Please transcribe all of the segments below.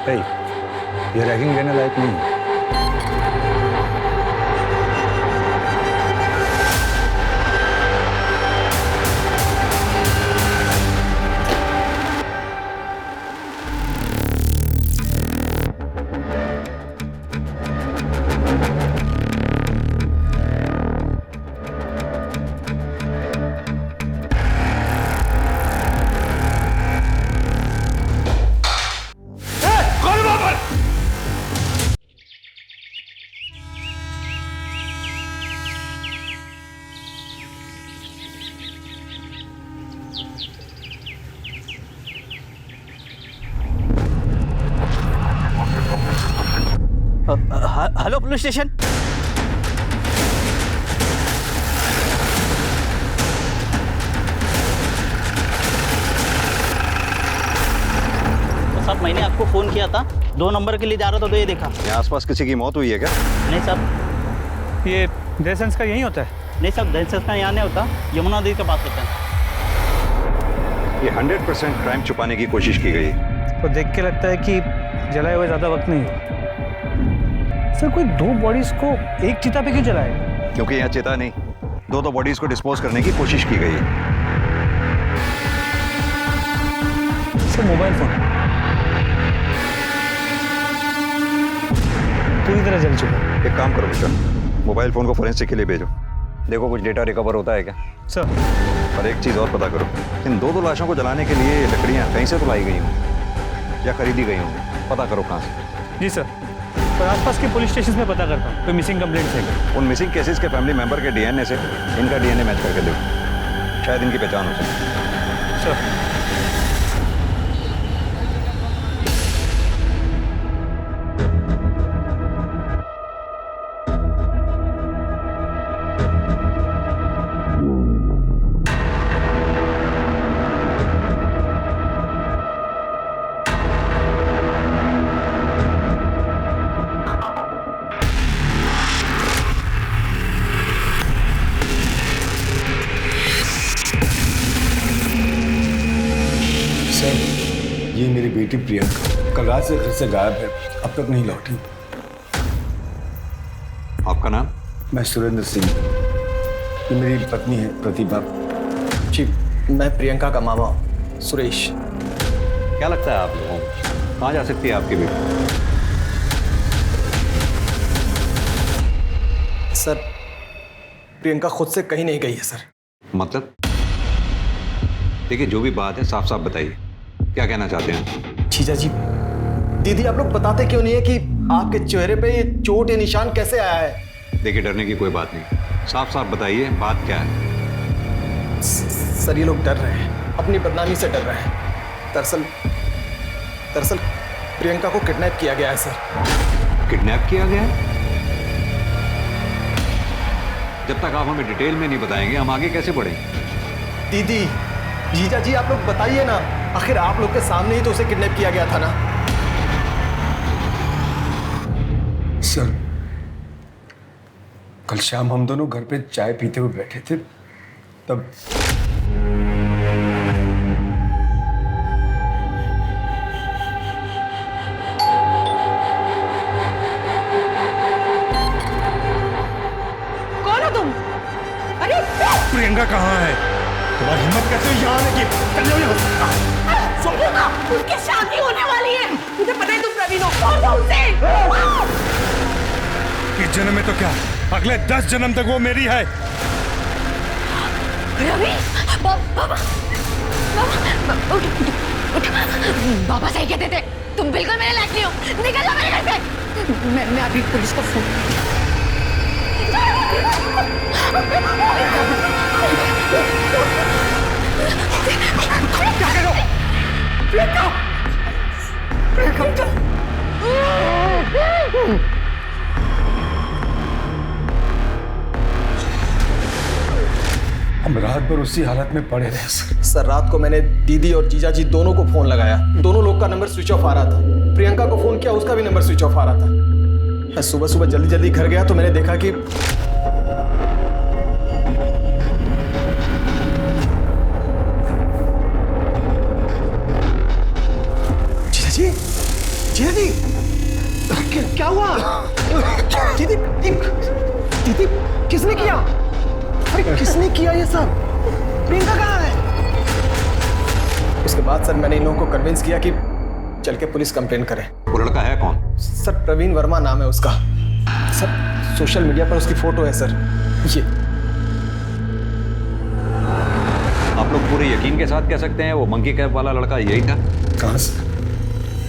हे, ये रैगिंग लेने लायक नहीं है। Hello police station. तो साहब मैंने आपको फोन किया था, 2 नंबर के लिए जा रहा था तो ये देखा। यहाँ आसपास किसी की मौत हुई है क्या? नहीं साहब। ये देह संस्कार यहीं होता है? नहीं साहब, देह संस्कार यहाँ नहीं होता, यमुना नदी के पास होता है। ये 100% क्राइम छुपाने की कोशिश की गई है। तो देख के लगता है कि जलाए हुए ज़्यादा वक्त नहीं हुआ। सर कोई 2 बॉडीज को एक चिता पे क्यों जलाए? क्योंकि यहाँ चिता नहीं, 2 बॉडीज को डिस्पोज करने की कोशिश की गई है। सर मोबाइल फोन पूरी तरह जल चुका है। एक काम करो बेटा, मोबाइल फोन को फोरेंसिक के लिए भेजो, देखो कुछ डेटा रिकवर होता है क्या। सर और एक चीज़ और पता करो, इन 2 लाशों को जलाने के लिए लकड़ियाँ कहीं से तो लाई गई होंगी या खरीदी गई होंगी, पता करो कहाँ से। जी सर, और आसपास के पुलिस स्टेशन में पता करता हूँ कोई मिसिंग कंप्लेंट्स है क्या। उन मिसिंग केसेस के फैमिली मेंबर के डीएनए से इनका डीएनए मैच करके देखो, शायद इनकी पहचान हो सके। सर ये मेरी बेटी प्रियंका कल रात से घर से गायब है, अब तक नहीं लौटी। आपका नाम? मैं सुरेंद्र सिंह, ये मेरी पत्नी है प्रतिभा। जी, मैं प्रियंका का मामा सुरेश। क्या लगता है आप लोगों को कहाँ जा सकती है आपकी बेटी? सर, प्रियंका खुद से कहीं नहीं गई है सर। मतलब? देखिए जो भी बात है साफ साफ बताइए, क्या कहना चाहते हैं? जीजा जी, दीदी आप लोग बताते क्यों नहीं है कि आपके चेहरे पे ये चोट या निशान कैसे आया है? देखिए डरने की कोई बात नहीं, साफ साफ बताइए बात क्या है। सर ये लोग डर रहे हैं, अपनी बदनामी से डर रहे हैं। दरअसल प्रियंका को किडनैप किया गया है सर। किडनैप किया गया है? जब तक आप हमें डिटेल में नहीं बताएंगे हम आगे कैसे बढ़ेंगे? दीदी, जीजा जी आप लोग बताइए ना, आखिर आप लोग के सामने ही तो उसे किडनैप किया गया था ना। सर कल शाम हम दोनों घर पे चाय पीते हुए बैठे थे, तब कौन हो तुम? अरे प्रियंका कहाँ है? तुम्हारी हिम्मत कैसे हुई यहाँ आने की? चल जाओ यहाँ से। सुनिए ना, उनकी शादी होने वाली है। मुझे पता है तुम प्रवीण हो, कौन हो उनसे? इस जन्म में तो क्या, अगले 10 जन्म तक वो मेरी है। रवि, बाबा, बाबा सही कहते थे, तुम बिल्कुल मेरे लायक नहीं हो। निकल जाओ मेरे घर से। मैं अभी पुलिस को फोन। क्या करो? प्रियंका! हम रात भर उसी हालत में पड़े रहे सर। सर रात को मैंने दीदी और जीजा जी दोनों को फोन लगाया, दोनों लोग का नंबर स्विच ऑफ आ रहा था। प्रियंका को फोन किया, उसका भी नंबर स्विच ऑफ आ रहा था। मैं सुबह सुबह जल्दी जल्दी घर गया तो मैंने देखा कि जीजा जी क्या हुआ? दीदी दीदी किसने किया? अरे किसने किया ये सब? प्रियंका कहाँ है? उसके बाद सर मैंने इन लोगों को कन्विंस किया कि चल के पुलिस कंप्लेन करें। वो लड़का है कौन? सर प्रवीण वर्मा नाम है उसका। सर सोशल मीडिया पर उसकी फोटो है सर। ये आप लोग पूरे यकीन के साथ कह सकते हैं वो मंकी कैप वाला लड़का यही था? कहाँ से?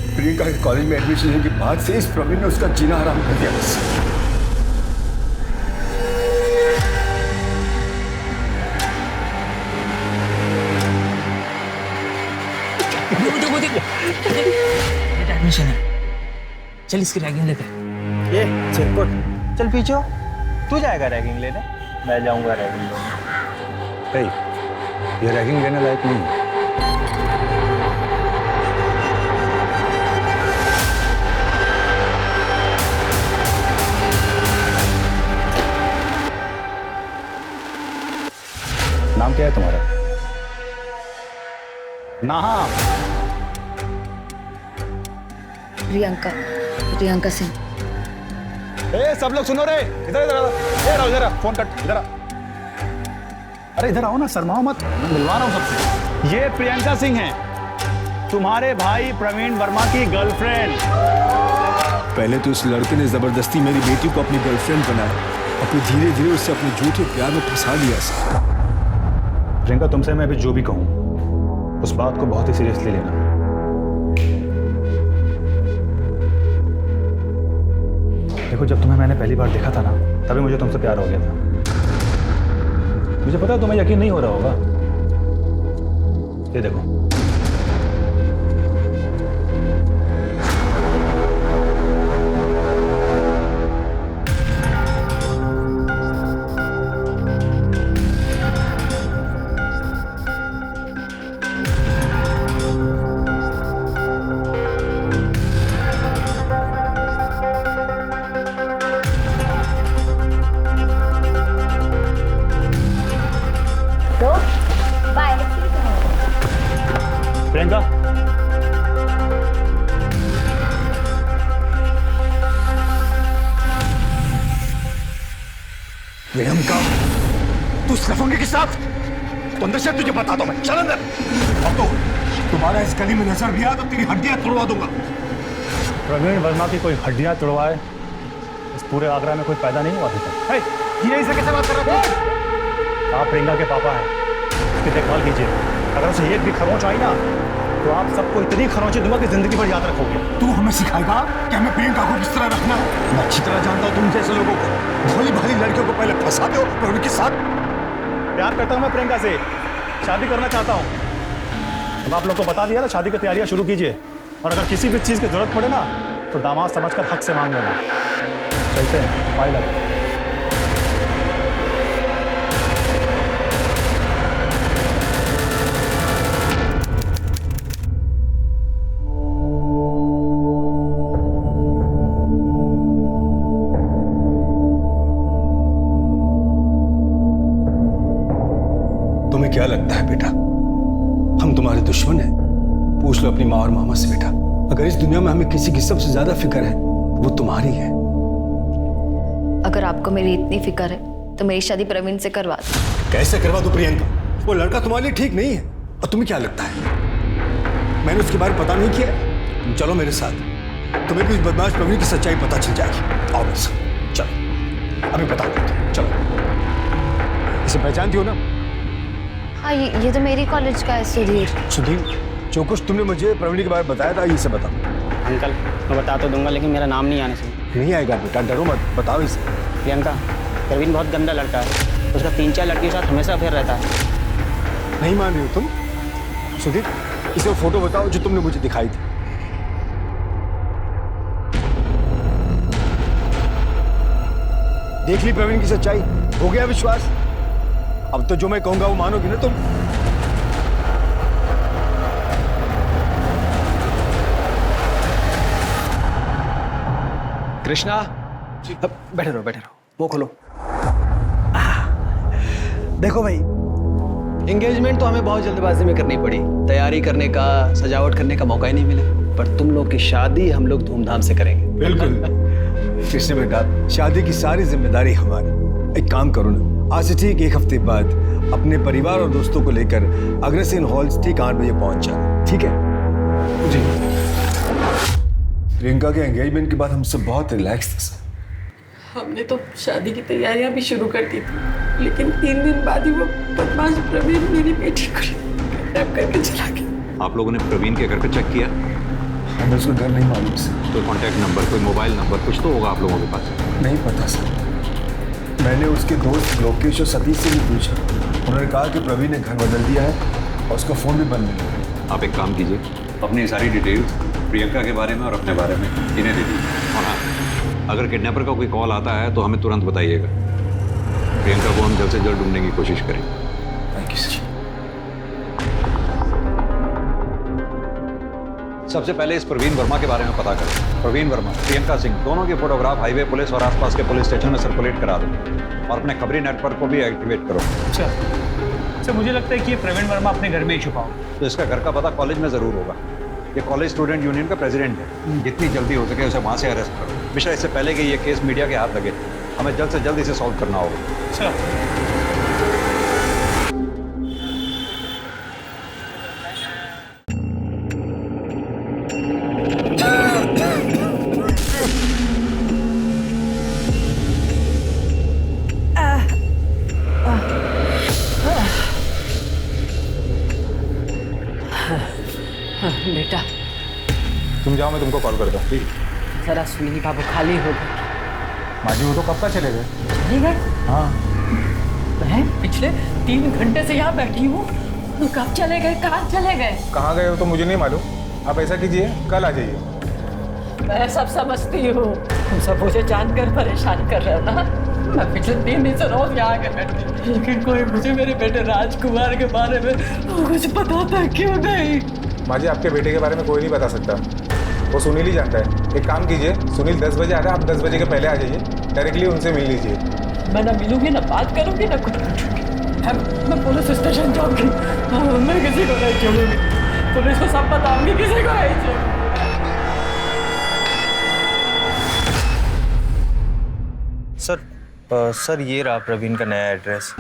प्रियंका के कॉलेज में एडमिशन होने के बाद से इस प्रवीण ने उसका जीना हराम कर दिया बस। एडमिशन है, चल इसकी रैगिंग लेते हैं। ये चिरकुट चल पीछे हो। तू जाएगा रैगिंग लेने? मैं जाऊंगा रैगिंग लेने। ये रैगिंग लेने लायक नहीं है। नाम क्या है तुम्हारा? नाम? प्रियंका सिंह। ए सब लोग सुनो रे, इधर इधर ए राव इधर फोन कट इधर। अरे इधर आओ ना, शर्माओ मत, मैं मिलवा रहा हूं सबसे। ये प्रियंका सिंह है, तुम्हारे भाई प्रवीण वर्मा की गर्लफ्रेंड। पहले तो उस लड़के ने जबरदस्ती मेरी बेटी को अपनी गर्लफ्रेंड बनाया और फिर धीरे धीरे उससे अपने झूठे प्यार में फंसा दिया। प्रियंका तुमसे मैं अभी जो भी कहूं उस बात को बहुत ही सीरियसली लेना। देखो जब तुम्हें मैंने पहली बार देखा था ना, तभी मुझे तुमसे प्यार हो गया था। मुझे पता है तुम्हें यकीन नहीं हो रहा होगा। ये देखो, प्रियंका प्रियंका तू उस लफंगे के साथ? तो अंदर से तुझे बताता हूं मैं, चल अंदर। अब तो तुम्हारा इस गली में नजर भी आया तो तेरी हड्डियां तोड़वा दूंगा। प्रवीण वर्मा की कोई हड्डियां तोड़वाए इस पूरे आगरा में कोई पैदा नहीं हुआ अभी तक। ये से कैसे बात कर रहा था? आप प्रियंका के पापा हैं, उसकी देखभाल कीजिए। अगर उसे एक भी खरोंच आई ना तो आप सबको इतनी खरोंचें दूंगा कि जिंदगी भर याद रखोगे। तू हमें सिखाएगा कि हमें प्रियंका को किस तरह रखना? मैं अच्छी तरह जानता हूं तुम जैसे लोगों को। भोली भाली लड़कियों को पहले फंसाते हो और उनके साथ। प्यार करता हूं मैं प्रियंका से, शादी करना चाहता हूं। अब आप लोग को बता दिया ना, शादी की तैयारियां शुरू कीजिए। और अगर किसी भी चीज की जरूरत पड़े ना तो दामाद समझकर हक से मांग लेना। चलते हैं, बाय लव। तुम्हें क्या लगता है बेटा, हम तुम्हारे दुश्मन हैं? पूछ लो अपनी माँ और मामा से बेटा। अगर इस दुनिया में हमें किसी की सबसे ज्यादा फिक्र है वो तुम्हारी है। अगर आपको मेरी इतनी फिक्र है तो मेरी शादी प्रवीण से करवा दो। कैसे करवा दो प्रियंका? वो लड़का तुम्हारे लिए ठीक नहीं है। और तुम्हें क्या लगता है मैंने उसके बारे में पता नहीं किया? तुम चलो मेरे साथ, तुम्हें भी उस बदमाश प्रवीण की सच्चाई पता चल जाएगी। आओ मेरे साथ, चलो अभी बता दो। चलो, इसे पहचानती हो ना? हाँ ये तो मेरी कॉलेज का है, सुधीर। सुधीर, जो कुछ तुमने मुझे प्रवीण के बारे में बताया था ये से बताओ। अंकल मैं बता तो दूंगा लेकिन मेरा नाम नहीं आने से। नहीं आएगा बेटा, डरो मत, बताओ इसे। प्रियंका, प्रवीण बहुत गंदा लड़का है, उसका 3-4 लड़कियों के साथ हमेशा अफेयर रहता है। नहीं मान रही हो तुम? सुधीर, इसे वो फोटो बताओ जो तुमने मुझे दिखाई थी। देख ली प्रवीण की सच्चाई? हो गया विश्वास? अब तो जो मैं कहूंगा वो मानोगी ना तुम? कृष्णा बैठे रहो वो खोलो। देखो भाई, एंगेजमेंट तो हमें बहुत जल्दबाजी में करनी पड़ी। तैयारी करने का, सजावट करने का मौका ही नहीं मिला। पर तुम लोग की शादी हम लोग धूमधाम से करेंगे। बिल्कुल कृष्ण बेटा, शादी की सारी जिम्मेदारी हमारी। एक काम करो ना, आज से ठीक एक हफ्ते बाद अपने परिवार और दोस्तों को लेकर अग्रसेन हॉल ठीक 8 बजे पहुंच जाना, ठीक है? जी। प्रियंका के एंगेजमेंट के बाद हम सब बहुत रिलैक्स थे सर। हमने तो शादी की तैयारियां भी शुरू कर दी थी, लेकिन 3 दिन बाद ही वो बदमाश प्रवीण मेरी बेटी को किडनैप करके चला गया। आप लोगों ने प्रवीण के घर पे चेक किया? हमें उसका घर नहीं मालूम सर। कोई कॉन्टैक्ट नंबर, कोई मोबाइल नंबर कुछ तो होगा आप लोगों के पास? नहीं पता सर। मैंने उसके दोस्त लोकेश और सतीश से भी पूछा, उन्होंने कहा कि प्रवीण ने घर बदल दिया है और उसका फ़ोन भी बंद नहीं है। आप एक काम कीजिए, अपनी सारी डिटेल्स प्रियंका के बारे में और अपने बारे में इन्हें दे दीजिए। और हाँ, अगर किडनैपर का कोई कॉल आता है तो हमें तुरंत बताइएगा। प्रियंका को हम जल्द से जल्द ढूंढने की कोशिश करें। Thank you sir. सबसे पहले इस प्रवीण वर्मा के बारे में पता करें। प्रवीण वर्मा, प्रियंका सिंह, दोनों की फोटोग्राफ हाईवे पुलिस और आसपास के पुलिस स्टेशन में सर्कुलेट करा दो और अपने खबरी नेटवर्क को भी एक्टिवेट करो। सर मुझे लगता है कि ये प्रवीण वर्मा अपने घर में ही छुपा हो। तो इसका घर का पता कॉलेज में जरूर होगा। ये कॉलेज स्टूडेंट यूनियन का प्रेसिडेंट है। जितनी जल्दी हो सके उसे वहाँ से अरेस्ट करो। मिश्रा, इससे पहले कि ये केस मीडिया के हाथ लगे, हमें जल्द से जल्द इसे सॉल्व करना होगा। सर बेटा तुम जाओ, मैं तुमको कॉल करता हूँ। जरा सुनील बाबू खाली हो गए। माँ जी वो तो कब का चले गए? चले गए? हाँ। मैं पिछले 3 घंटे से यहाँ बैठी हूँ। कब चले गए, कहाँ चले गए? कहाँ गए हो तो मुझे नहीं मालूम। आप ऐसा कीजिए, कल आ जाइए। मैं सब समझती हूँ, तुम सब मुझे जानकर परेशान कर रहे हो ना। मैं पिछले 3 दिन से रोज यहाँ आके बैठी, लेकिन कोई मुझे मेरे बेटे राजकुमार के बारे में कुछ बताता क्यों नहीं? माँ जी आपके बेटे के बारे में कोई नहीं बता सकता, वो सुनील ही जानता है। एक काम कीजिए, सुनील 10 बजे आ रहा है, आप 10 बजे के पहले आ जाइए, डायरेक्टली उनसे मिल लीजिए। मैं ना मिलूंगी, ना बात करूंगी, ना कुछ पूछूंगी। मैं पुलिस स्टेशन जाऊंगी, मैं किसी को नहीं छोड़ूंगी। पुलिस को सब बताऊंगी, किसी को नहीं छोड़ूंगी। सर ये रहा प्रवीण का नया एड्रेस।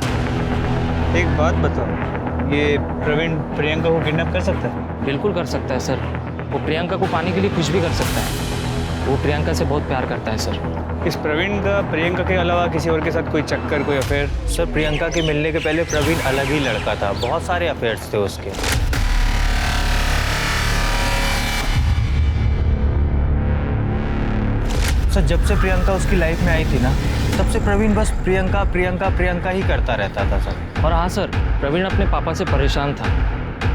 एक बात बताओ, ये प्रवीण प्रियंका को किडनैप कर सकता है? बिल्कुल कर सकता है सर। वो प्रियंका को पाने के लिए कुछ भी कर सकता है। वो प्रियंका से बहुत प्यार करता है सर। इस प्रवीण का प्रियंका के अलावा किसी और के साथ कोई चक्कर, कोई अफेयर? सर प्रियंका के मिलने के पहले प्रवीण अलग ही लड़का था, बहुत सारे अफेयर्स थे उसके। सर जब से प्रियंका उसकी लाइफ में आई थी ना, तब से प्रवीण बस प्रियंका प्रियंका प्रियंका ही करता रहता था सर। और हाँ सर, प्रवीण अपने पापा से परेशान था।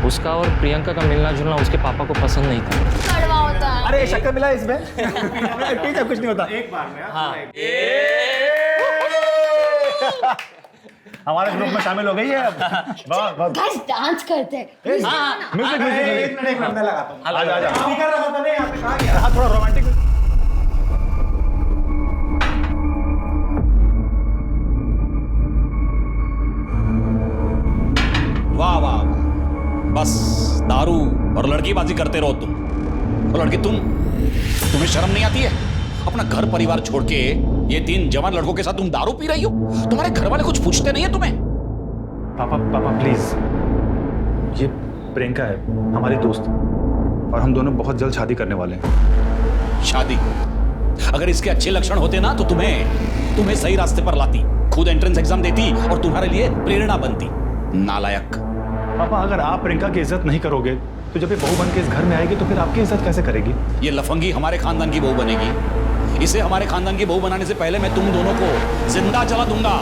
उसका और प्रियंका का मिलना जुलना उसके पापा को पसंद नहीं था। कड़वा होता है। अरे शक्कर मिला इसमें? ठीक है, कुछ नहीं होता। एक बार में हमारे ग्रुप में शामिल हो गई है अब। बहुत गाइस डांस करते हैं। म्यूजिक एक मिनट मैं लगाता हूं। आजा स्पीकर रखा था नहीं, यहां पे कहां गया? थोड़ा रोमांटिक। वाह वाह, बस दारू और लड़कीबाजी करते रहो तुम। और लड़की तुम्हें शर्म नहीं आती है? अपना घर परिवार छोड़ के ये 3 जवान लड़कों के साथ तुम दारू पी रही हो? तुम्हारे घर वाले कुछ पूछते नहीं है तुम्हें? पापा प्लीज, ये प्रियंका है हमारी दोस्त, और हम दोनों बहुत जल्द शादी करने वाले हैं। शादी? अगर इसके अच्छे लक्षण होते ना तो तुम्हें सही रास्ते पर लाती, खुद एंट्रेंस एग्जाम देती और तुम्हारे लिए प्रेरणा बनती। नालायक। पापा अगर आप प्रियंका की इज्जत नहीं करोगे तो जब ये बहू बन के इस घर में आएगी तो फिर आपकी इज्जत कैसे करेगी? ये लफंगी हमारे खानदान की बहू बनेगी। इसे हमारे खानदान की बहू बनाने से पहले मैं तुम दोनों को जिंदा जला दूंगा।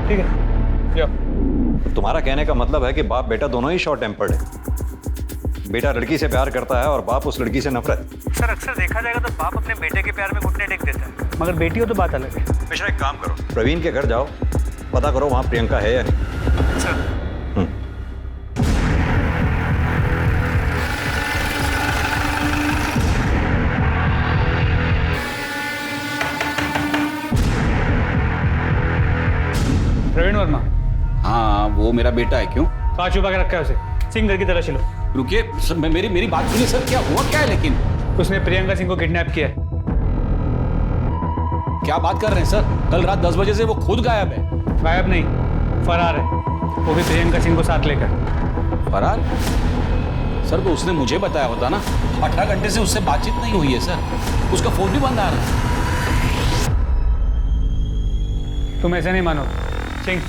ठीक है। तुम्हारा कहने का मतलब है कि बाप बेटा दोनों ही शॉर्ट टेम्पर्ड है। बेटा लड़की से प्यार करता है और बाप उस लड़की से नफरत। सर अक्सर देखा जाएगा तो बाप अपने बेटे के प्यार में घुटने टेक देता है, मगर बेटी हो तो बात अलग है। मिश्रा एक काम करो, प्रवीण के घर जाओ, पता करो वहां प्रियंका है या नहीं। सर प्रवीण वर्मा? हाँ वो मेरा बेटा है। क्यों? कहाँ छुपा के रखा है उसे? सिंह घर की तरफ चलो। रुकिए सर, मेरी बात सुनिए सर, क्या हुआ क्या है लेकिन? उसने प्रियंका सिंह को किडनैप किया है। क्या बात कर रहे हैं सर? कल रात 10 बजे से वो खुद गायब है। गायब नहीं, फरार है, वो भी प्रियंका सिंह को साथ लेकर। फरार? सर तो उसने मुझे बताया होता ना। 18 घंटे से उससे बातचीत नहीं हुई है सर, उसका फोन भी बंद आ रहा है। तुम ऐसे नहीं मानो। सिंह,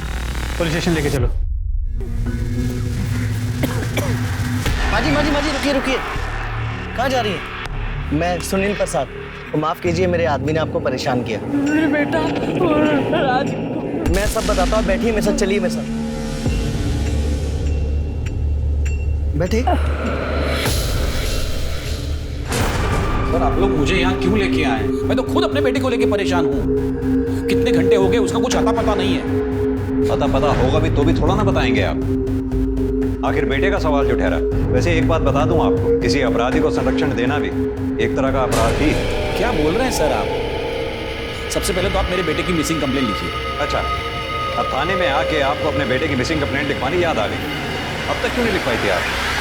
पुलिस स्टेशन लेके चलो। माजी माजी माजी, रुकिए रुकिए, कहाँ जा रही हैं? मैं सुनील प्रसाद। तो माफ कीजिए, मेरे आदमी ने आपको परेशान किया। मेरे बेटा राज, मैं सब बताता हूँ, बैठिए मेरे साथ, चलिए मेरे साथ बैठिए। सर आप लोग मुझे यहाँ क्यों लेके आए? मैं तो खुद अपने बेटे को लेके परेशान हूँ। कितने घंटे हो गए, उसका कुछ अता पता नहीं है। पता होगा भी तो भी थोड़ा ना बताएंगे आप। आखिर बेटे का सवाल जो ठहरा। वैसे एक बात बता दूं आपको, किसी अपराधी को संरक्षण देना भी एक तरह का अपराध ही है। क्या बोल रहे हैं सर आप? सबसे पहले तो आप मेरे बेटे की मिसिंग कंप्लेंट लिखिए। अच्छा, अब थाने में आके आपको अपने बेटे की मिसिंग कंप्लेंट लिखवानी याद आ गई। अब तक क्यों नहीं लिखवाई थी आप?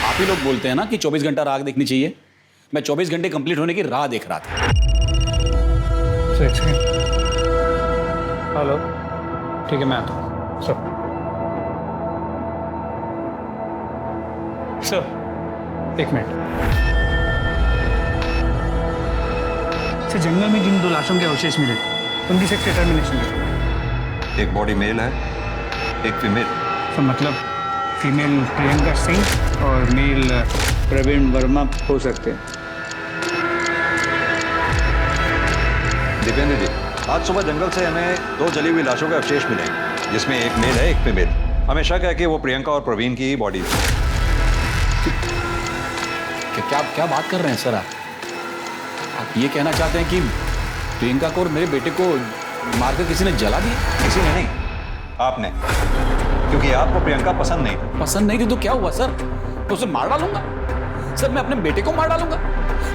आप ही लोग बोलते हैं ना कि 24 घंटा राह देखनी चाहिए। मैं 24 घंटे कंप्लीट होने की राह देख रहा था। हेलो, ठीक है मैं आता हूँ। सर, एक मिनट। सर, जंगल में जिन 2 लाशों के अवशेष मिले उनकी सेक्स डिटर्मिनेशन है। एक बॉडी मेल है, एक फीमेल। सर मतलब फीमेल प्रियंका सिंह और मेल प्रवीण वर्मा हो सकते हैं। दीपेंद्र जी, आज सुबह जंगल से हमें 2 जली हुई लाशों के अवशेष मिले, जिसमें एक मेल है, एक फीमेल। हमें शक है कि वो प्रियंका और प्रवीण की ही बॉडी है। क्या बात कर रहे हैं सर आप ये कहना चाहते हैं कि प्रियंका को और मेरे बेटे को मारकर किसी ने जला दिया? किसी ने नहीं, आपने। क्योंकि आपको प्रियंका पसंद नहीं। पसंद नहीं थी तो क्या हुआ सर? तो उसे मार डालूंगा सर, मैं अपने बेटे को मार डालूंगा।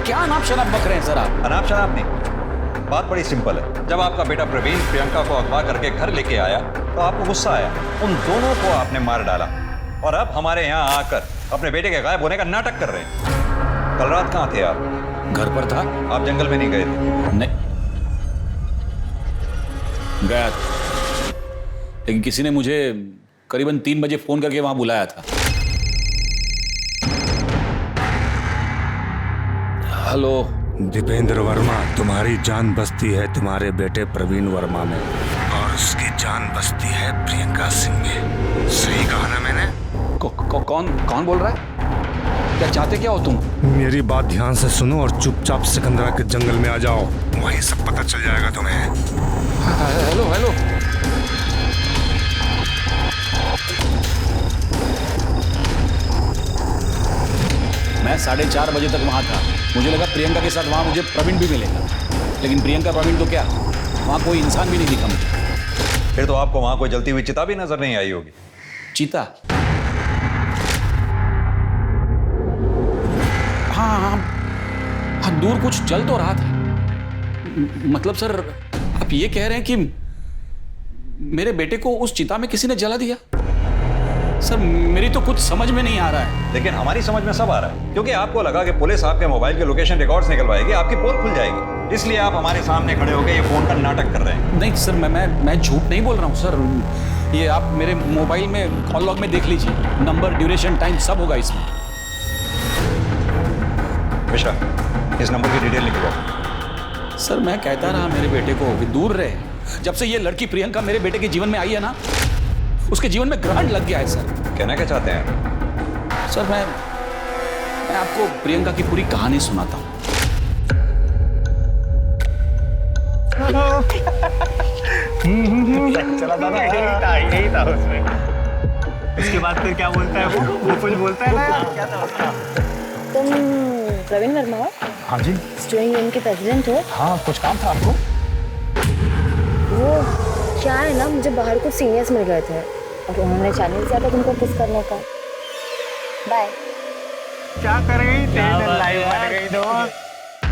क्या अनाप शनाप बक रहे हैं सर आप? अनाप शनाप नहीं, बात बड़ी सिंपल है। जब आपका बेटा प्रवीण प्रियंका को अगवा करके घर लेके आया तो आपको गुस्सा आया, उन दोनों को आपने मार डाला और अब हमारे यहाँ आकर अपने बेटे के गायब होने का नाटक कर रहे हैं। कल रात कहाँ थे आप? घर पर था। आप जंगल में नहीं गए थे? नहीं गया था, लेकिन किसी ने मुझे करीबन 3 बजे फोन करके वहां बुलाया था। हेलो दीपेंद्र वर्मा, तुम्हारी जान बसती है तुम्हारे बेटे प्रवीण वर्मा में और उसकी जान बसती है प्रियंका सिंह में। सही कहा ना मैंने? कौन बोल रहा है? क्या चाहते क्या हो तुम? मेरी बात ध्यान से सुनो और चुपचाप सिकंदरा के जंगल में आ जाओ, वहीं सब पता चल जाएगा तुम्हें। हेलो हेलो, मैं 4:30 बजे तक वहां था। मुझे लगा प्रियंका के साथ वहां मुझे प्रवीण भी मिलेगा, लेकिन प्रियंका प्रवीण तो क्या, वहां कोई इंसान भी नहीं दिखा मुझे। फिर तो आपको वहां कोई जलती हुई चिता भी नजर नहीं आई होगी। चीता? हाँ, दूर कुछ जल तो रहा था। मतलब सर आप ये कह रहे हैं कि मेरे बेटे को उस चिता में किसी ने जला दिया? सर मेरी तो कुछ समझ में नहीं आ रहा है। लेकिन हमारी समझ में सब आ रहा है, क्योंकि आपको लगा कि पुलिस आपके मोबाइल के लोकेशन रिकॉर्ड्स निकलवाएगी, आपकी पोल खुल जाएगी, इसलिए आप हमारे सामने खड़े होकर ये फोन का नाटक कर रहे हैं। नहीं सर, मैं झूठ नहीं बोल रहा हूँ सर। ये आप मेरे मोबाइल में कॉल लॉग में देख लीजिए, नंबर, ड्यूरेशन, टाइम सब होगा इसमें। मिश्रा, इस नंबर की डिटेल लिखो। सर मैं कहता रहा मेरे बेटे को कि दूर रहे। जब से ये लड़की प्रियंका मेरे बेटे के जीवन में आई है ना, उसके जीवन में ग्रहण लग गया है सर। कहना क्या चाहते हैं? सर मैं आपको प्रियंका की पूरी कहानी सुनाता हूँ। चला था ना, यही था उसमें। उसके बाद फिर क्या बोलता है वो कुछ बोलता है ना। क्या था उसका? तुम प्रवीण वर्मा हो? हाँ जी। स्टूडेंट यूनियन के प्रेसिडेंट हो? हाँ, कुछ काम था आपको? वो क्या है ना, मुझे बाहर कुछ सीनियर्स मिल गए थे और उन्होंने चैलेंज किया था तुमको किस करने का। बाय। क्या कर गई? लाइव बन गई दोस्त।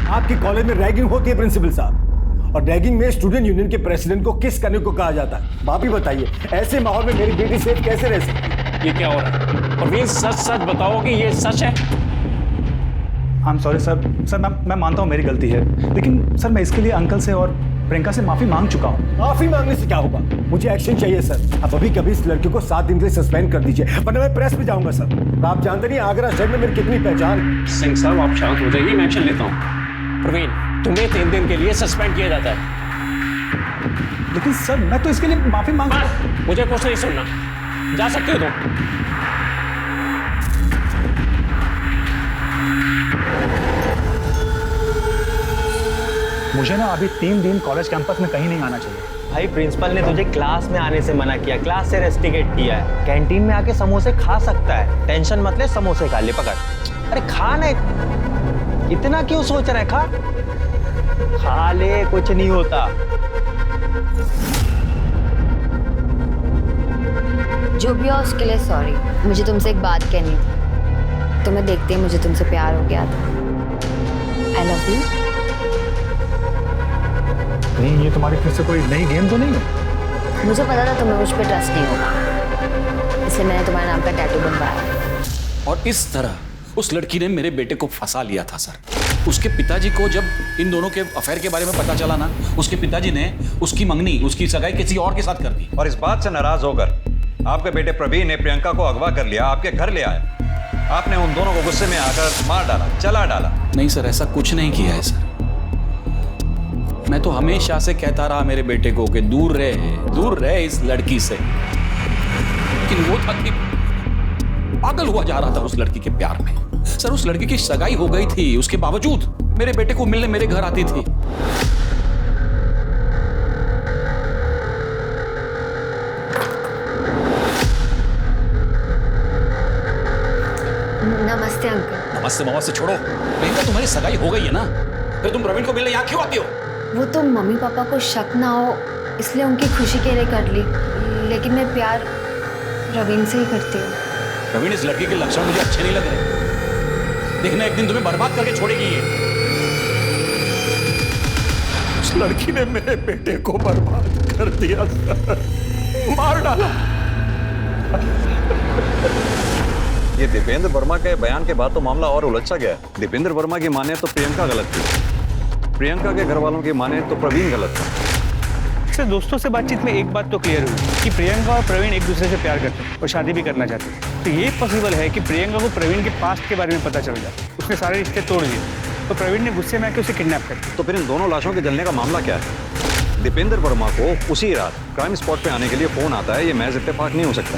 आपके कॉलेज में रैगिंग होती है प्रिंसिपल साहब, और रैगिंग में स्टूडेंट यूनियन के प्रेसिडेंट को किस करने को कहा जाता है? आप ही बताइए, ऐसे माहौल में मेरी बेटी सेफ कैसे रह सकती है? ये क्या हो रहा है? परवीन सच सच बताओ कि ये सच है। I am sorry sir. Sir मैं मानता हूँ मेरी गलती है, लेकिन सर मैं इसके लिए अंकल से और प्रियंका से माफी मांग चुका हूँ। माफी मांगने से क्या होगा? मुझे एक्शन चाहिए सर। अब अभी कभी इस लड़की को 7 दिन के लिए सस्पेंड कर दीजिए, वरना मैं प्रेस में जाऊंगा सर। आप जानते नहीं आगरा शहर में मेरी कितनी पहचान। सिंह साहब आप शांत हो जाइए, मैं एक्शन लेता हूँ। प्रवीण तुम्हें 3 दिन के लिए सस्पेंड किया जाता है। लेकिन सर मैं तो इसके लिए माफी मांग। मुझे कुछ नहीं सुनना, जा सकते हो तुम। मुझे ना अभी 3 दिन कॉलेज कैंपस में कहीं नहीं आना चाहिए। भाई प्रिंसिपल ने तुझे क्लास में आने से मना किया, क्लास से रेस्टिकेट किया है। कैंटीन में आके समोसे खा सकता है, टेंशन मत ले, समोसे खा ले। पकड़, अरे खा ना, इतना क्यों सोच रहा है? खा ले, कुछ नहीं होता। जो भी हो उसके लिए सॉरी। मुझे तुमसे एक बात कहनी थी। तुम्हें देखते ही मुझे तुमसे प्यार हो गया था। I love you. नहीं, ये तुम्हारी फिर से कोई नई गेम तो नहीं है? मुझे पता था तुम्हें मुझ पर ट्रस्ट नहीं होगा, इसलिए मैंने तुम्हारे नाम का टैटू बनवाया। और इस तरह उस लड़की ने मेरे बेटे को फंसा लिया था सर। उसके पिताजी को जब इन दोनों के अफेयर के बारे में पता चला ना, उसके पिताजी ने उसकी मंगनी, उसकी सगाई किसी और के साथ कर दी। और इस बात से नाराज होकर आपके बेटे प्रवीण ने प्रियंका को अगवा कर लिया, आपके घर ले आया। आपने उन दोनों को गुस्से में आकर मार डाला, जला डाला। नहीं सर, ऐसा कुछ नहीं किया है सर। मैं तो हमेशा से कहता रहा मेरे बेटे को कि दूर रहे इस लड़की से, लेकिन वो था कि पागल हुआ जा रहा था उस लड़की के प्यार में। सर उस लड़की की सगाई हो गई थी, उसके बावजूद मेरे बेटे को मिलने मेरे घर आती थी। नमस्ते अंकल। नमस्ते छोड़ो, प्रियंका तुम्हारी सगाई हो गई है ना, फिर तुम प्रवीण को मिलने यहाँ क्यों आती हो? वो तो मम्मी पापा को शक ना हो इसलिए उनकी खुशी के लिए कर ली, लेकिन मैं प्यार प्रवीण से ही करती हूँ। प्रवीण इस लड़की के लक्षण मुझे अच्छे नहीं लग रहे। देखना एक दिन तुम्हें बर्बाद करके छोड़ेगी ये। उस लड़की ने मेरे बेटे को बर्बाद कर दिया सर, मार डाला। ये दीपेंद्र वर्मा के बयान के बाद तो मामला और उलझा गया। दीपेंद्र वर्मा की माने तो प्रियंका गलत थी, प्रियंका के घर वालों की माने तो प्रवीण गलत था। सर दोस्तों से बातचीत में एक बात तो क्लियर हुई कि प्रियंका और प्रवीण एक दूसरे से प्यार करते हैं और शादी भी करना चाहते हैं। तो ये पॉसिबल है कि प्रियंका को प्रवीण के पास्ट के बारे में पता चल जाए, उसने सारे रिश्ते तोड़ दिए तो प्रवीण ने गुस्से में आके उसे किडनैप कर दिया। तो फिर इन दोनों लाशों के जलने का मामला क्या है? दीपेंद्र वर्मा को उसी रात क्राइम स्पॉट पे आने के लिए फोन आता है, ये महज इत्तेफाक नहीं हो सकता।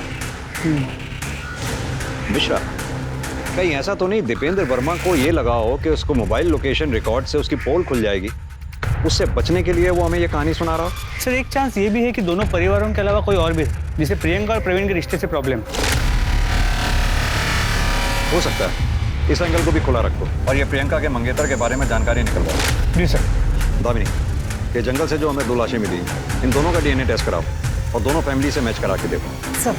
मिश्रा, कहीं ऐसा तो नहीं दीपेंद्र वर्मा को ये लगा हो कि उसको मोबाइल लोकेशन रिकॉर्ड से उसकी पोल खुल जाएगी, उससे बचने के लिए वो हमें ये कहानी सुना रहा हो? सर एक चांस ये भी है कि दोनों परिवारों के अलावा कोई और भी है जिसे प्रियंका और प्रवीण के रिश्ते से प्रॉब्लम हो सकता है। इस एंगल को भी खुला रखो और ये प्रियंका के मंगेतर के बारे में जानकारी निकलवाओ। जी सर। दामिनी, ये जंगल से जो हमें 2 लाशें मिली, इन दोनों का डीएनए टेस्ट कराओ और दोनों फैमिली से मैच करा के देखो। सर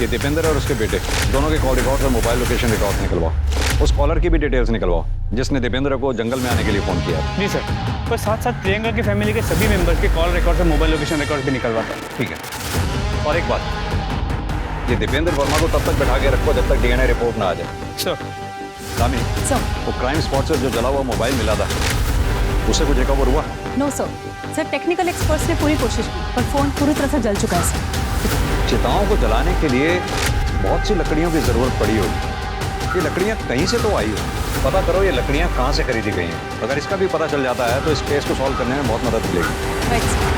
ये दीपेंद्र और उसके बेटे दोनों के कॉल रिकॉर्ड और मोबाइल लोकेशन रिकॉर्ड निकलवाओ। उस कॉलर की भी डिटेल्स निकलवाओ जिसने दीपेंद्र को जंगल में आने के लिए फोन किया। जी सर, पर साथ साथ प्रियंका की फैमिली के सभी मेंबर्स के कॉल रिकॉर्ड और मोबाइल लोकेशन रिकॉर्ड भी निकलवाता है। ठीक है। और एक बात, ये दीपेंद्र वर्मा को तब तक बैठा के रखो जब तक डीएनए रिपोर्ट ना आ जाए। सर। दामिनी, सर वो क्राइम स्पॉट से जो जला हुआ मोबाइल मिला था उससे कुछ रिकवर हुआ? नो सर टेक्निकल एक्सपर्ट्स ने पूरी कोशिश की पर फोन पूरी तरह से जल चुका है सर। चिताओं को जलाने के लिए बहुत सी लकड़ियों की जरूरत पड़ी होगी। ये लकड़ियां कहीं से तो आई हो, पता करो ये लकड़ियां कहाँ से खरीदी गई हैं। अगर इसका भी पता चल जाता है तो इस केस को सॉल्व करने में बहुत मदद मिलेगी। राइट।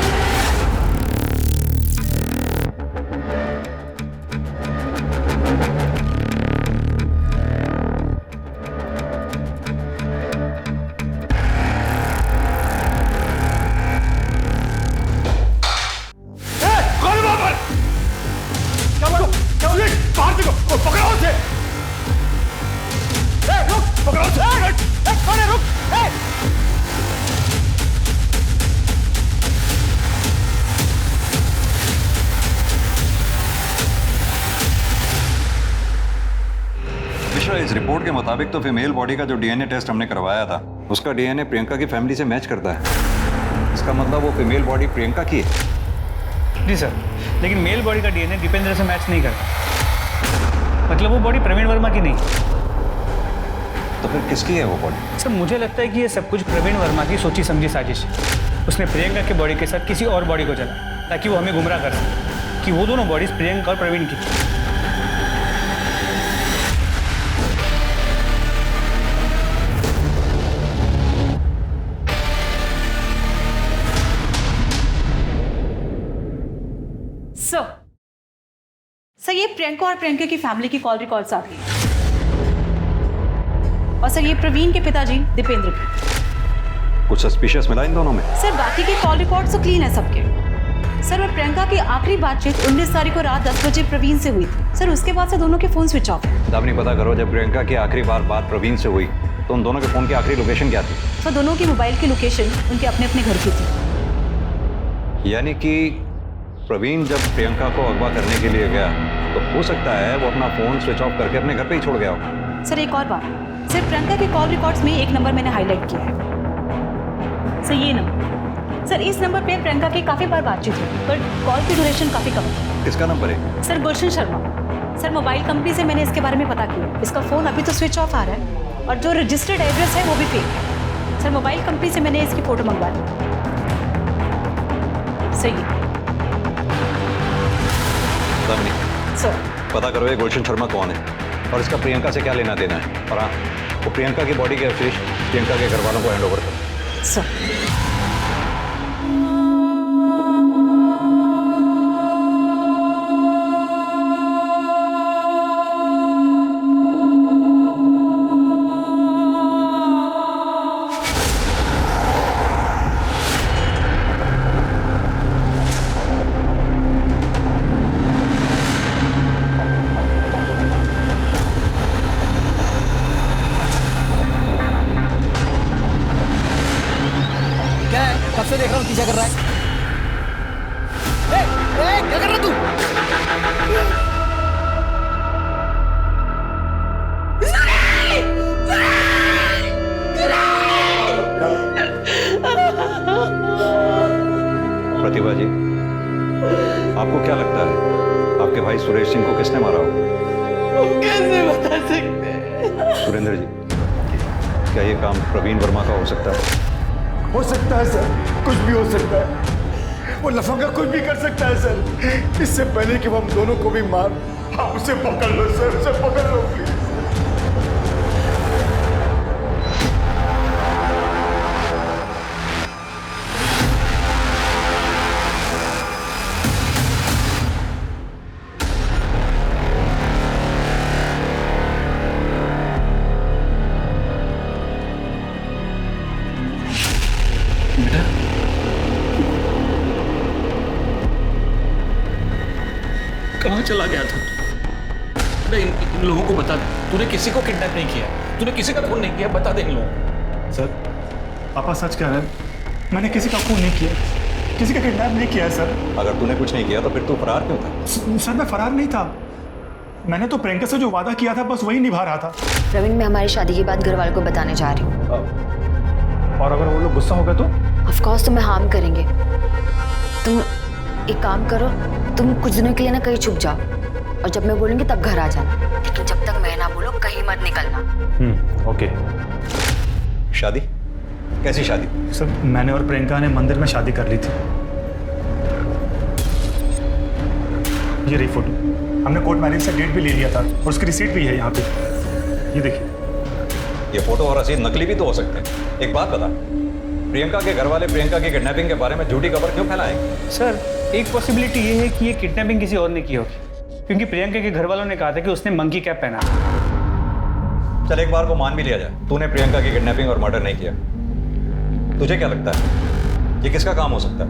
इस रिपोर्ट के मुताबिक तो फीमेल बॉडी का जो डीएनए टेस्ट हमने करवाया था उसका डीएनए प्रियंका की फैमिली से मैच करता है। इसका मतलब वो फीमेल बॉडी प्रियंका की है। जी सर, लेकिन मेल बॉडी का डीएनए दीपेंद्र से मैच नहीं करता। मतलब वो बॉडी प्रवीण वर्मा की नहीं। तो फिर किसकी है वो बॉडी? सर मुझे लगता है कि ये सब कुछ प्रवीण वर्मा की सोची समझी साजिश है। उसने प्रियंका के बॉडी के साथ किसी और बॉडी को चला ताकि वो हमें गुमराह कर सके कि वो दोनों बॉडीज प्रियंका और प्रवीण की। सर ये प्रियंका और प्रियंका की फैमिली की कॉल रिकॉर्ड्स आ गई। और सर ये प्रवीण के पिताजी दीपेंद्र की। कुछ सस्पिशियस मिला इन दोनों में? सर बाकी के कॉल रिकॉर्ड्स तो क्लीन है सबके। सर और प्रियंका की आखिरी बातचीत 19 तारीख को रात 10 बजे प्रवीण से हुई थी। सर उसके बाद से दोनों के फोन स्विच ऑफ है। दामिनी पता करो, जब प्रियंका की आखिरी बात प्रवीण से हुई तो उन दोनों के फोन की आखिरी लोकेशन क्या थी? सर दोनों की मोबाइल की लोकेशन उनके अपने अपने घर की थी। यानी कि प्रवीण जब प्रियंका को अगवा करने के लिए गया तो हो सकता है वो अपना फोन स्विच ऑफ करके अपने घर पे ही छोड़ गया हो। सर एक और बात, सर प्रियंका के कॉल रिकॉर्ड्स में एक नंबर मैंने हाईलाइट किया है। सर ये नंबर, सर इस नंबर पे प्रियंका की काफी बार बातचीत हुई पर कॉल की ड्यूरेशन काफी कम है। किसका नंबर है? सर गुलशन शर्मा। सर मोबाइल कंपनी से मैंने इसके बारे में पता किया। इसका फोन अभी तो स्विच ऑफ आ रहा है और जो रजिस्टर्ड एड्रेस है वो भी फेक है। सर मोबाइल कंपनी से मैंने इसकी फोटो मंगवा ली। सही सर पता करो ये गुलशन शर्मा कौन है और इसका प्रियंका से क्या लेना देना है। और हाँ, वो प्रियंका की बॉडी के अवशेष प्रियंका के घर वालों को हैंड ओवर करो। सर कब से देख रहा हूँ पीछा कर रहा है। क्या कर रहा तू? प्रतिभा जी, आपको क्या लगता है आपके भाई सुरेश सिंह को किसने मारा हो? कैसे बता सकते हैं? सुरेंद्र जी, क्या ये काम प्रवीण वर्मा का हो सकता है? हो सकता है सर, कुछ भी हो सकता है। वो लफंगा कुछ भी कर सकता है सर। इससे पहले कि वो हम दोनों को भी मार, आप उसे पकड़ लो सर, उसे पकड़ लो प्लीज। कहाँ चला गया था तू? अरे इन लोगों को बता, तूने किसी को किडनैप नहीं किया, तूने किसी का खून नहीं किया, बता दे इन लोगों को। सर पापा सच कह रहे हैं, मैंने किसी का खून नहीं किया, किसी का किडनैप नहीं किया है सर। अगर तूने कुछ नहीं किया तो फिर तू फरार क्यों था? सर मैं फरार नहीं था, मैंने तो प्रियंका से जो वादा किया था बस वही निभा रहा था। प्रवीण मैं हमारी शादी की बात घर वालों को बताने जा रही हूँ। और अगर वो लोग गुस्सा हो गए तो? ऑफ कोर्स तुम्हें हार्म करेंगे। तुम एक काम करो, तुम कुछ दिनों के लिए ना कहीं छुप जाओ और जब मैं बोलूंगी तब घर आ जाना, लेकिन जब तक मैं ना बोलूं कहीं मत निकलना। ओके। शादी? कैसी शादी? सर मैंने और प्रियंका ने मंदिर में शादी कर ली थी। ये रही फोटो, हमने कोर्ट मैरिज से डेट भी ले लिया था और उसकी रिसीट भी है यहाँ पे, ये देखिए। ये फोटो और रसीद नकली भी तो हो सकते हैं। एक बात बता, प्रियंका के घर वाले प्रियंका की किडनैपिंग के बारे में झूठी खबर क्यों फैलाएंगे? सर एक पॉसिबिलिटी ये है कि ये किडनैपिंग किसी और ने की होगी, क्योंकि प्रियंका के घर वालों ने कहा था कि उसने मंकी कैप पहना। चल एक बार को मान भी लिया जाए, तूने प्रियंका की किडनैपिंग और मर्डर नहीं किया। तुझे क्या लगता है ये किसका काम हो सकता है?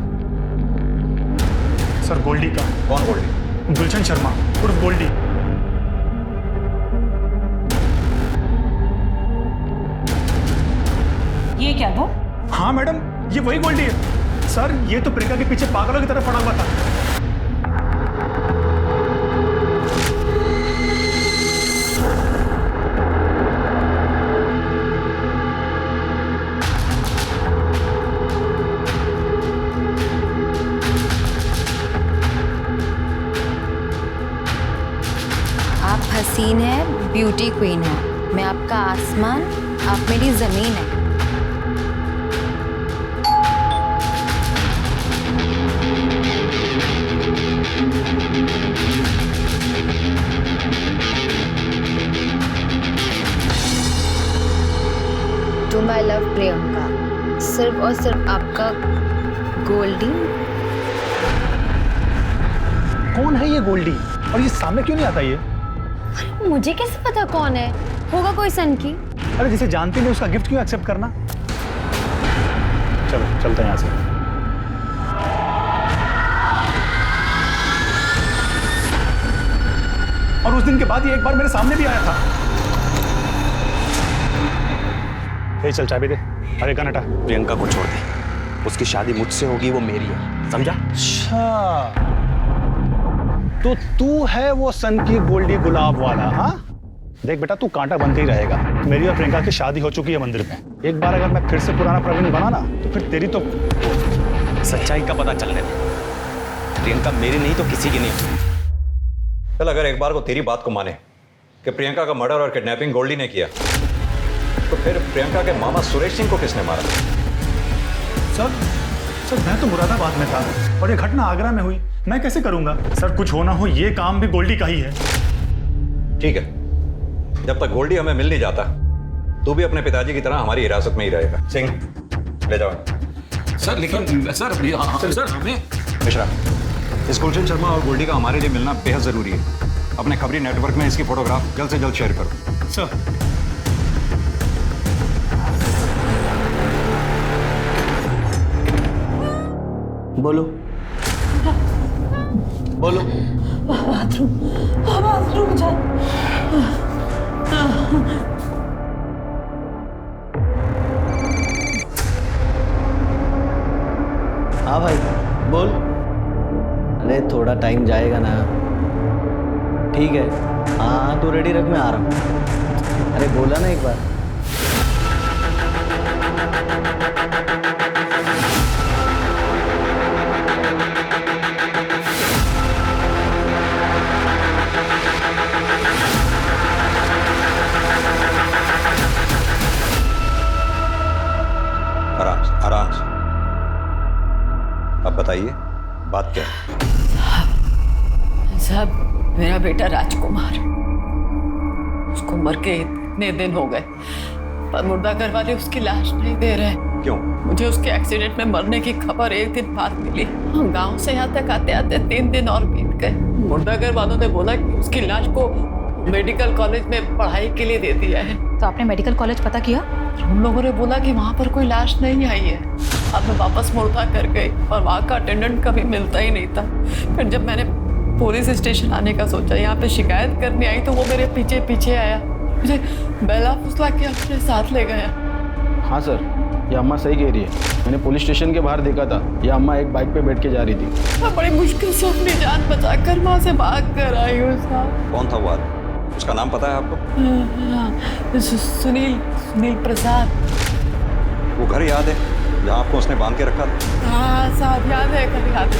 सर गोल्डी का। कौन गोल्डी? गुलशन शर्मा उर्फ गोल्डी। ये क्या वो? हाँ मैडम, ये वही गोल्डी है। सर ये तो प्रियंका के पीछे पागलों की तरह पड़ा हुआ था। आप हसीन ब्यूटी क्वीन है, मैं आपका आसमान, आप मेरी जमीन है। टू माई लव प्रियंका, सिर्फ और सिर्फ आपका गोल्डी। कौन है ये गोल्डी और ये सामने क्यों नहीं आता ये? मुझे कैसे पता कौन है? होगा कोई सन की। अरे जिसे जानती नहीं उसका गिफ्ट क्यों एक्सेप्ट करना? चलो चलते हैं यहाँ से। और उस दिन के बाद ये एक बार मेरे सामने भी आया था। ए, चल चाबी दे, अरे कन हटा। प्रियंका को छोड़ दे, उसकी शादी मुझसे होगी, वो मेरी है, समझा? अच्छा, तो तू है वो सन की गोल्डी गुलाब वाला? हाँ देख बेटा, तू कांटा बनते ही रहेगा। मेरी और प्रियंका की शादी हो चुकी है मंदिर में। एक बार अगर मैं फिर से पुराना प्रवीण बना ना तो फिर तेरी तो सच्चाई का पता चलने दे। प्रियंका मेरी नहीं तो किसी की नहीं। चल, अगर एक बार को तेरी बात को माने कि प्रियंका का मर्डर और किडनैपिंग गोल्डी ने किया, तो फिर प्रियंका के मामा सुरेश सिंह को किसने मारा? सर मैं तो मुरादाबाद में था और ये घटना आगरा में हुई, मैं कैसे करूंगा? सर कुछ होना हो ये काम भी गोल्डी का ही है। ठीक है, जब तक गोल्डी हमें मिल नहीं जाता तू भी अपने पिताजी की तरह हमारी हिरासत में ही रहेगा। सिंह ले जाओ। सर लेकिन सर हमें मिश्रा, इस गुलशन शर्मा और गोल्डी का हमारे लिए मिलना बेहद जरूरी है। अपने खबरी नेटवर्क में इसकी फोटोग्राफ जल्द से जल्द शेयर करो। सर बोलो बोलो। बाथरूम जा। हाँ भाई बोल। अरे थोड़ा टाइम जाएगा ना। ठीक है, हाँ तू रेडी रख, मैं आ रहा हूँ। अरे बोला ना एक बार। आराम से। अब बताइए बात क्या है? साहब, मेरा बेटा राजकुमार, उसको मर के इतने दिन हो गए, पर मुर्दा घर वाले उसकी लाश नहीं दे रहे। क्यों? मुझे उसके एक्सीडेंट में मरने की खबर एक दिन बाद मिली। हम गांव से यहाँ तक आते आते 3 दिन और बीत गए। मुर्दा घर वालों ने बोला कि उसकी लाश को मेडिकल कॉलेज में पढ़ाई के लिए दे दिया है। तो आपने मेडिकल कॉलेज पता किया? उन लोगों ने बोला कि वहाँ पर कोई लाश नहीं आई है। अब मैं वापस मुर्दा कर गई और वहाँ का अटेंडेंट कभी मिलता ही नहीं था। फिर जब मैंने पुलिस स्टेशन आने का सोचा, यहाँ पे शिकायत करने आई, तो वो मेरे पीछे पीछे आया, मुझे बेला फुसला के अपने साथ ले गया। हाँ सर, ये अम्मा सही कह रही है। मैंने पुलिस स्टेशन के बाहर देखा था, ये अम्मा एक बाइक पे बैठ के जा रही थी। मैं बड़ी मुश्किल से अपनी जान बचाकर वहाँ से भाग कर आई हूँ साहब। कौन था वो आदमी? उसका नाम पता है आपको? सुनील प्रसाद। वो घर याद है जहाँ आपको उसने बांध के रखा था? हाँ साहब, याद है, कभी याद है।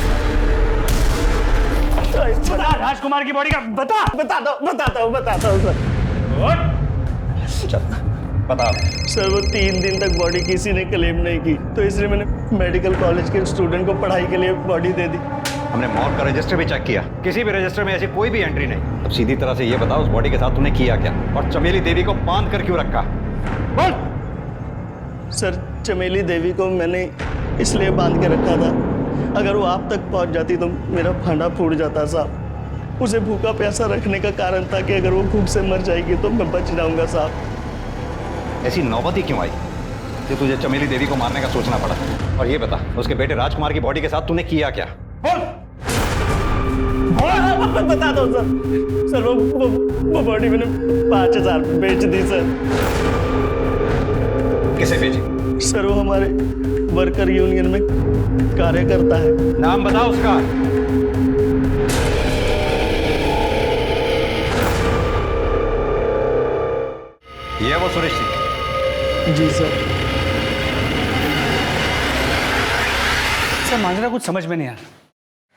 बता राजकुमार की बॉडी का बताता हूँ सर। बता सर, वो 3 दिन तक बॉडी किसी ने क्लेम नहीं की, तो इसलिए मैंने मेडिकल कॉलेज के स्टूडेंट को पढ़ाई के लिए बॉडी दे दी। हमने मौत का रजिस्टर भी चेक किया, किसी भी रजिस्टर में ऐसी कोई भी एंट्री नहीं। अब सीधी तरह से ये बताओ, उस बॉडी के साथ तूने किया क्या और चमेली देवी को बांध कर क्यों रखा? बोल। सर, चमेली देवी को मैंने इसलिए बांध के रखा था, अगर वो आप तक पहुंच जाती तो मेरा भांडा फूट जाता साहब। उसे भूखा प्यासा रखने का कारण था कि अगर वो भूख से मर जाएगी तो मैं बच जाऊंगा साहब। ऐसी नौबत ही क्यों आई कि तुझे चमेली देवी को मारने का सोचना पड़ा? और ये बता, उसके बेटे राजकुमार की बॉडी के साथ तूने किया क्या? बता दो सर, वो बॉडी मैंने 5000 बेच दी सर। किसे बेची? सर, वो हमारे वर्कर यूनियन में कार्य करता है। नाम बताओ उसका। ये वो सुरेश सिंह? जी सर। सर, माजरा कुछ समझ में नहीं आ रहा।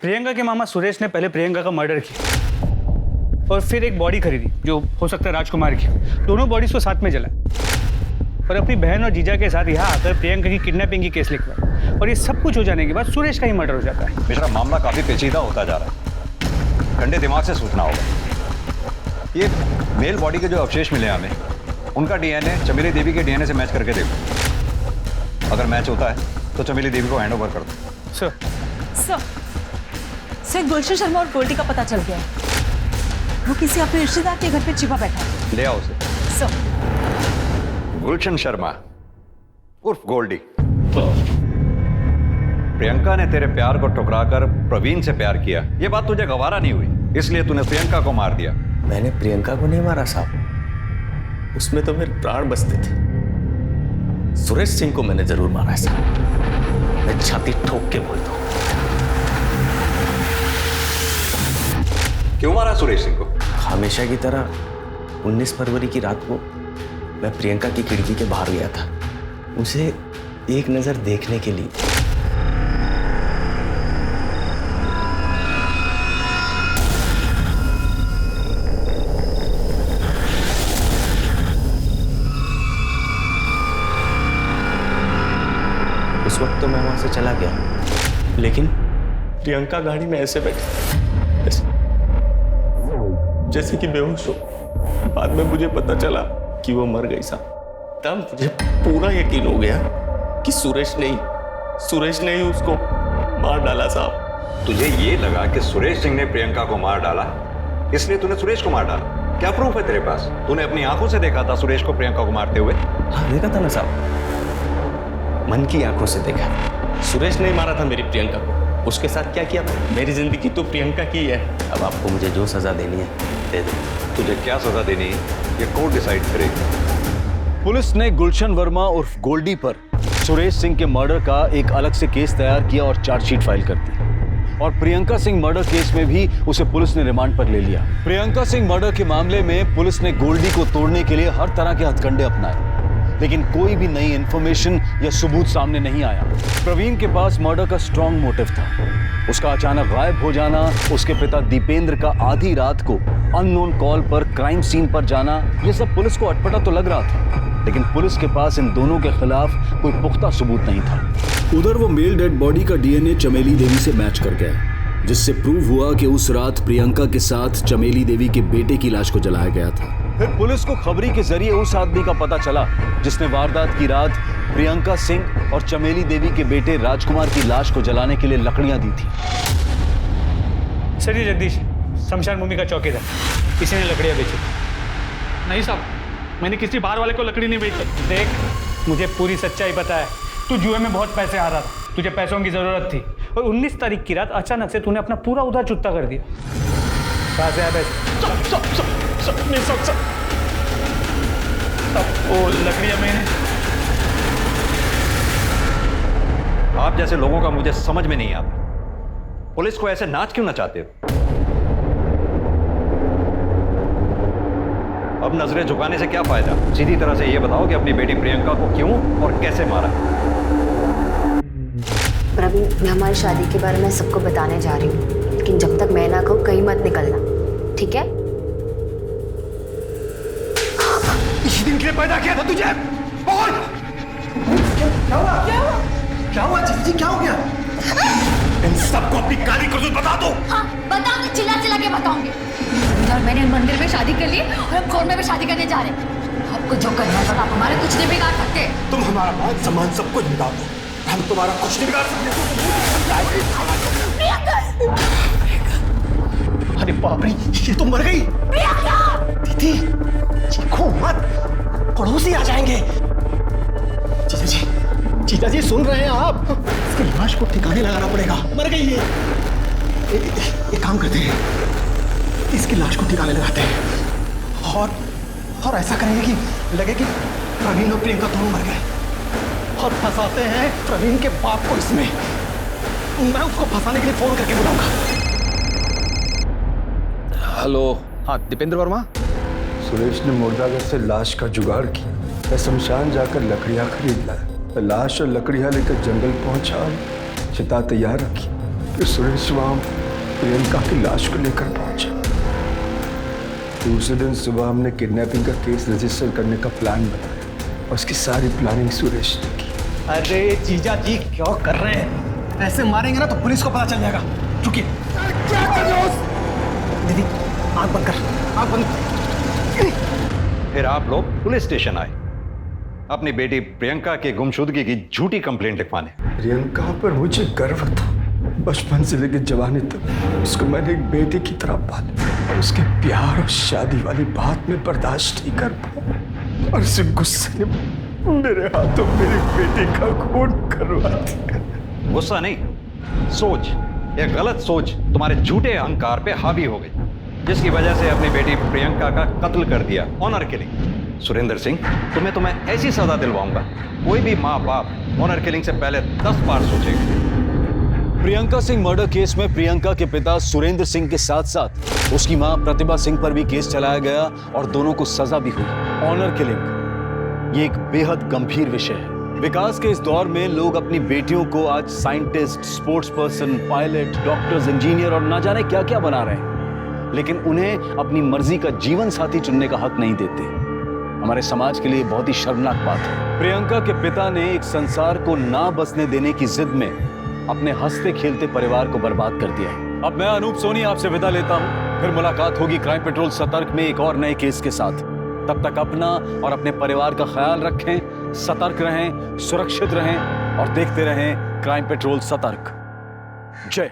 प्रियंका के मामा सुरेश ने पहले प्रियंका का मर्डर किया और फिर एक बॉडी खरीदी जो हो सकता है राजकुमार की। दोनों बॉडीज को साथ में जला और अपनी बहन और जीजा के साथ यहाँ आकर प्रियंका की किडनैपिंग की केस लिखवाया। और ये सब कुछ हो जाने के बाद सुरेश का ही मर्डर हो जाता है। मिश्रा, मामला काफी पेचीदा होता जा रहा है, ठंडे दिमाग से सोचना होगा। ये मेल बॉडी के जो अवशेष मिले हमें, उनका डीएनए चमेली देवी के डीएनए से मैच करके देखो। अगर मैच होता है तो चमेली देवी को हैंड ओवर कर दो। सर गुलशन शर्मा और गोल्डी का पता चल गया है। वो किसी अपने रिश्तेदार के घर पे छिपा बैठा है। ले आओ उसे। सर गुलशन शर्मा उर्फ गोल्डी, प्रियंका ने तेरे प्यार को ठुकराकर प्रवीण से प्यार किया। ये बात तुझे गवारा नहीं हुई, इसलिए तूने प्रियंका को मार दिया। मैंने प्रियंका को नहीं मारा साहब, उसमें तो मेरे प्राण बसते थे। सुरेश सिंह को मैंने जरूर मारा है साहब, मैं छाती ठोक के बोलता हूं। क्यों मारा सुरेश सिंह को? हमेशा की तरह 19 फरवरी की रात को मैं प्रियंका की खिड़की के बाहर गया था, उसे एक नजर देखने के लिए। उस वक्त तो मैं वहां से चला गया, लेकिन प्रियंका गाड़ी में ऐसे बैठी जैसे कि बेहोश हो। बाद में मुझे पता चला कि वो मर गई साहब। तब मुझे पूरा यकीन हो गया कि सुरेश ने ही उसको मार डाला साहब। तुझे ये लगा कि सुरेश सिंह ने प्रियंका को मार डाला, इसलिए तूने सुरेश को मार डाला। क्या प्रूफ है तेरे पास? तूने अपनी आंखों से देखा था सुरेश को प्रियंका को मारते हुए? हाँ देखा था ना साहब, मन की आंखों से देखा। सुरेश ने मारा था मेरी प्रियंका को, उसके साथ क्या किया था? मेरी जिंदगी तो प्रियंका की है। अब आपको मुझे जो सजा देनी है दे दो। तुझे क्या सजा देनी है ये कोर्ट डिसाइड करेगी। पुलिस ने गुलशन वर्मा उर्फ गोल्डी पर सुरेश सिंह के मर्डर का एक अलग से केस तैयार किया और चार्जशीट फाइल कर दी। और प्रियंका सिंह मर्डर केस में भी उसे पुलिस ने रिमांड पर ले लिया। प्रियंका सिंह मर्डर के मामले में पुलिस ने गोल्डी को तोड़ने के लिए हर तरह के हथकंडे अपनाए, लेकिन कोई भी नई इंफॉर्मेशन या सबूत सामने नहीं आया। प्रवीण के पास मर्डर का स्ट्रॉन्ग मोटिव था। उसका अचानक गायब हो जाना, उसके पिता दीपेंद्र का आधी रात को अननोन कॉल पर क्राइम सीन पर जाना, ये सब पुलिस को अटपटा तो लग रहा था, लेकिन पुलिस के पास इन दोनों के खिलाफ कोई पुख्ता सबूत नहीं था। उधर वो मेल डेड बॉडी का डीएनए चमेली देवी से मैच कर गया, जिससे प्रूव हुआ कि उस रात प्रियंका के साथ चमेली देवी के बेटे की लाश को जलाया गया था। फिर पुलिस को खबरी के जरिए उस आदमी का पता चला जिसने वारदात की रात प्रियंका सिंह और चमेली देवी के बेटे राजकुमार की लाश को जलाने के लिए लकड़ियां दी थी। सर ये जगदीश शमशान भूमि का चौकीदार, किसी ने लकड़ियां बेची? नहीं साहब, मैंने किसी बाहर वाले को लकड़ी नहीं बेची। देख, मुझे पूरी सच्चाई पता है। तू जुए में बहुत पैसे आ रहा था, तुझे पैसों की जरूरत थी, और 19 तारीख की रात अचानक से तूने अपना पूरा उधार चुकता कर दिया। कहाँ से आया पैसे? सब वो लकड़ियां मैंने। आप जैसे लोगों का मुझे समझ में नहीं आता, पुलिस को ऐसे नाच क्यों नचाते हो? अब नजरें झुकाने से क्या फायदा? सीधी तरह से ये बताओ कि अपनी बेटी प्रियंका को क्यों और कैसे मारा? प्रवीण, मैं हमारी शादी के बारे में सबको बताने जा रही हूँ, लेकिन जब तक मैं ना कहूँ कहीं मत निकलना, ठीक है? इसी दिन के लिए पैदा किया था तुझे। बोल क्या हुआ? क्या हुआ जीजी, क्या हो गया? इन सबको अपनी काली करतूत बता दो। हाँ बताऊंगी, चिल्ला चिल्ला के बताऊंगी। और मैंने मंदिर में शादी कर ली और हम कोर्ट में भी शादी करने जा रहे हैं। आपको जो करना है आप हमारे कुछ नहीं बिगाड़ सकते। तुम हमारा मान सम्मान सब कुछ बिगाड़ दो, हम तुम्हारा कुछ नहीं बिगाड़ सकते। अरे बाप रे, ये तो मर गई। दीदी चीखो मत, पड़ोसी आ जाएंगे। जीजा जी सुन रहे हैं आप? इसकी लाश को ठिकाने लगाना पड़ेगा, मर गई ये। एक काम करते हैं, इसकी लाश को ठिकाने लगाते हैं और ऐसा करेंगे कि लगे कि प्रवीण और प्रियंका दोनों मर गए, और फंसाते हैं प्रवीण के बाप को इसमें। मैं उसको फंसाने के लिए फोन करके बुलाऊंगा। हेलो, हाँ दीपेंद्र वर्मा। सुरेश ने मुर्दाघर से लाश का जुगाड़ किया। मैं शमशान जाकर लकड़ियां खरीद लाया। मैं लाश और लकड़ियां लेकर जंगल पहुंचा, चिता तैयार रखी। फिर सुरेश वहां प्रियंका की लाश को लेकर पहुंचा। दूसरे दिन सुबह हमने किडनैपिंग का केस रजिस्टर करने का प्लान बनाया और उसकी सारी प्लानिंग सुरेश ने की। अरे जीजा जी क्या कर रहे हैं? ऐसे मारेंगे ना तो पुलिस को पता चल जाएगा। रुकिए। क्या कर रहे हो? दीदी आंख बंद कर, आंख बंद। फिर आप लोग पुलिस स्टेशन आए अपनी बेटी प्रियंका के गुमशुदगी की झूठी कंप्लेंट लिखवाने। प्रियंका पर मुझे गर्व था। बचपन से लेकर जवानी तक उसको मैंने एक बेटी की तरह पाला और उसके प्यार और शादी वाली बात में बर्दाश्त नहीं कर पाया और उस गुस्से ने मेरे हाथों मेरी बेटी का खून करवा दिया। गुस्सा नहीं, सोच, एक गलत सोच तुम्हारे झूठे अहंकार पे हावी हो गई, जिसकी वजह से अपनी बेटी प्रियंका का कत्ल कर दिया, ऑनर किलिंग। सुरेंद्र सिंह, तुम्हें ऐसी सजा दिलवाऊंगा, कोई भी माँ बाप ऑनर किलिंग से पहले 10 बार सोचेगा। प्रियंका सिंह मर्डर केस में प्रियंका के पिता सुरेंद्र सिंह के साथ साथ उसकी मां प्रतिभा सिंह पर भी केस चलाया गया और दोनों को सजा भी हुई। ऑनर किलिंग ये एक बेहद गंभीर विषय है। विकास के इस दौर में लोग अपनी बेटियों को आज scientist, sports person, pilot, doctors, engineer और ना जाने क्या क्या बना रहे हैं, लेकिन उन्हें अपनी मर्जी का जीवन साथी चुनने का हक नहीं देते। हमारे समाज के लिए बहुत ही शर्मनाक बात है। प्रियंका के पिता ने एक संसार को ना बसने देने की जिद में अपने हंसते खेलते परिवार को बर्बाद कर दिया है। अब मैं अनूप सोनी आपसे विदा लेता हूं, फिर मुलाकात होगी क्राइम पेट्रोल सतर्क में एक और नए केस के साथ। तब तक अपना और अपने परिवार का ख्याल रखें, सतर्क रहें, सुरक्षित रहें और देखते रहें क्राइम पेट्रोल सतर्क। जय